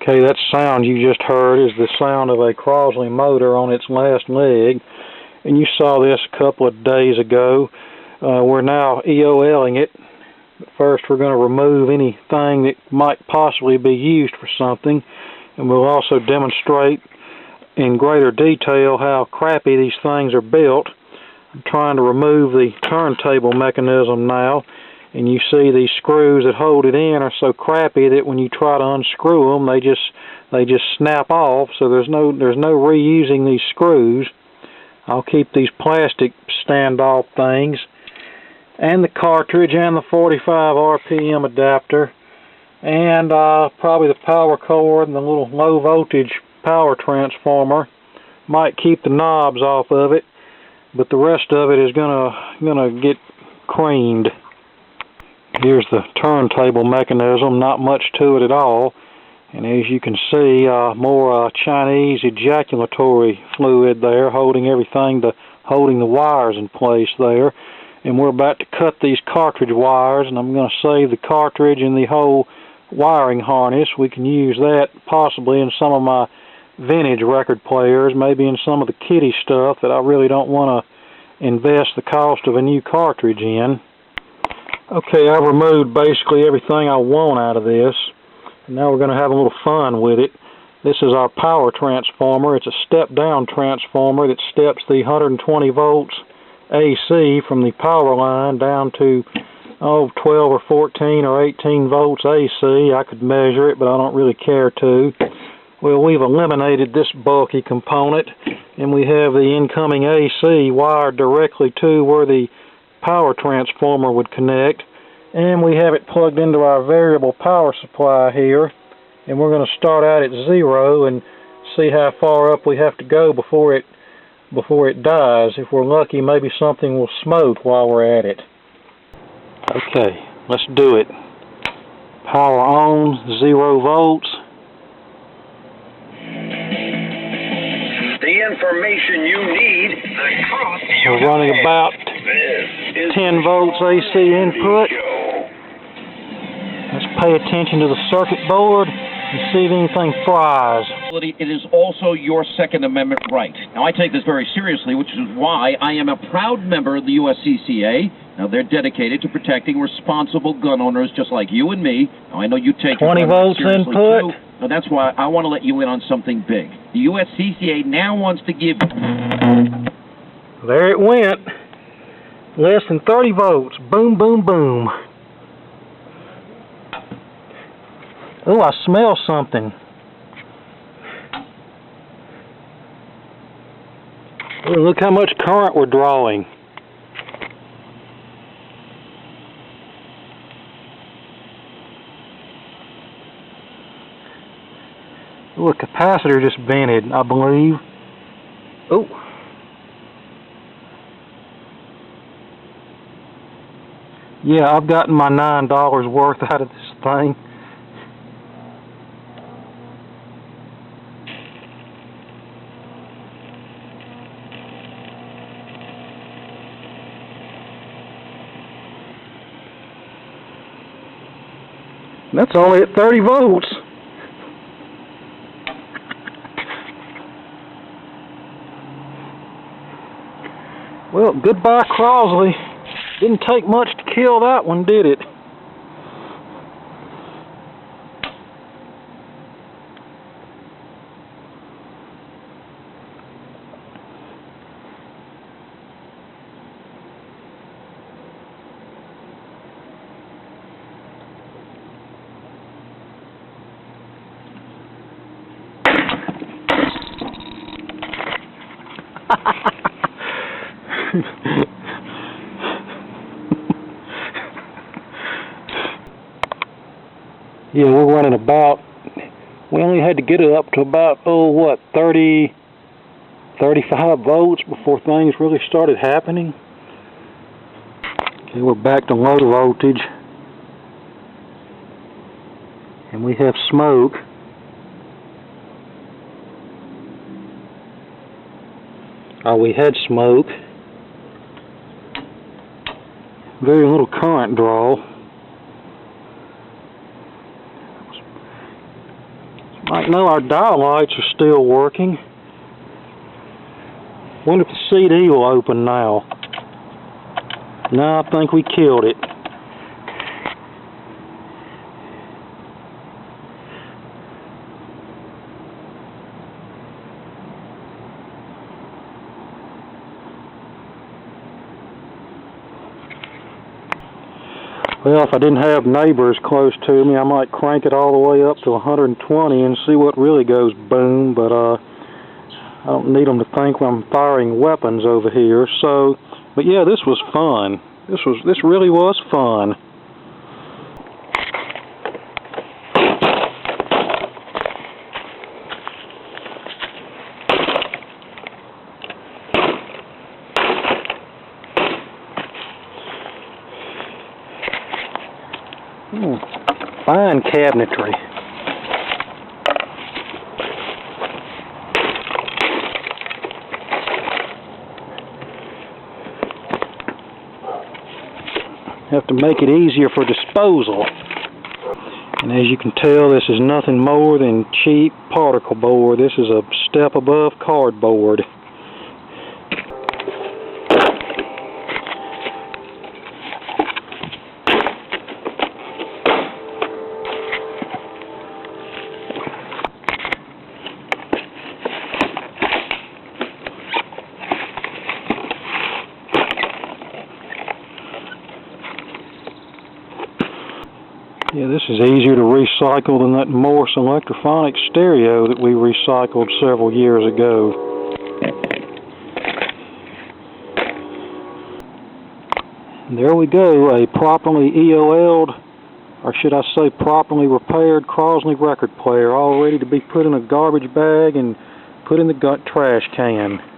Okay, that sound you just heard is the sound of a Crosley motor on its last leg, and you saw this a couple of days ago. We're now EOLing it. First, we're going to remove anything that might possibly be used for something, and we'll also demonstrate in greater detail how crappy these things are built. I'm trying to remove the turntable mechanism now, and you see these screws that hold it in are so crappy that when you try to unscrew them, they just snap off. So there's no reusing these screws. I'll keep these plastic standoff things, and the cartridge, and the 45 RPM adapter, and probably the power cord and the little low voltage power transformer. Might keep the knobs off of it, but the rest of it is gonna get creamed. Here's the turntable mechanism, not much to it at all, and as you can see, more Chinese ejaculatory fluid there, holding the wires in place there. And we're about to cut these cartridge wires, and I'm going to save the cartridge and the whole wiring harness. We can use that possibly in some of my vintage record players, maybe in some of the kiddie stuff that I really don't want to invest the cost of a new cartridge in. Okay, I've removed basically everything I want out of this, and now we're going to have a little fun with it. This is our power transformer. It's a step-down transformer that steps the 120 volts AC from the power line down to 12 or 14 or 18 volts AC. I could measure it, but I don't really care to. Well, we've eliminated this bulky component, and we have the incoming AC wired directly to where the power transformer would connect, and we have it plugged into our variable power supply here, and we're going to start out at 0 and see how far up we have to go before it dies. If we're lucky, maybe something will smoke while we're at it. Okay, let's do it. Power on, 0 volts. The information you need. We're running about 10 volts AC input. Let's pay attention to the circuit board and see if anything fries. It is also your Second Amendment right. Now, I take this very seriously, which is why I am a proud member of the USCCA. Now, they're dedicated to protecting responsible gun owners just like you and me. Now, I know you take 20 volts input. Too. Now, that's why I want to let you in on something big. The USCCA now wants to give... There it went. Less than 30 volts. Boom, boom, boom. Oh, I smell something. Oh, look how much current we're drawing. Oh, a capacitor just vented, I believe. Oh. Yeah, I've gotten my $9 worth out of this thing. That's only at 30 volts. Well, goodbye, Crosley. Didn't take much to kill that one, did it? Yeah, we're running about, we only had to get it up to about, 30, 35 volts before things really started happening. Okay, we're back to low voltage, and we have smoke. We had smoke. Very little current draw. Might No, our dial lights are still working. Wonder if the CD will open now. No, I think we killed it. Well, if I didn't have neighbors close to me, I might crank it all the way up to 120 and see what really goes boom, but I don't need them to think I'm firing weapons over here. So, but yeah, this was fun. This really was fun. Fine cabinetry. Have to make it easier for disposal. And as you can tell, this is nothing more than cheap particle board. This is a step above cardboard. Yeah, this is easier to recycle than that Morse electrophonic stereo that we recycled several years ago. And there we go, a properly EOL'd, or should I say properly repaired Crosley record player, all ready to be put in a garbage bag and put in the trash can.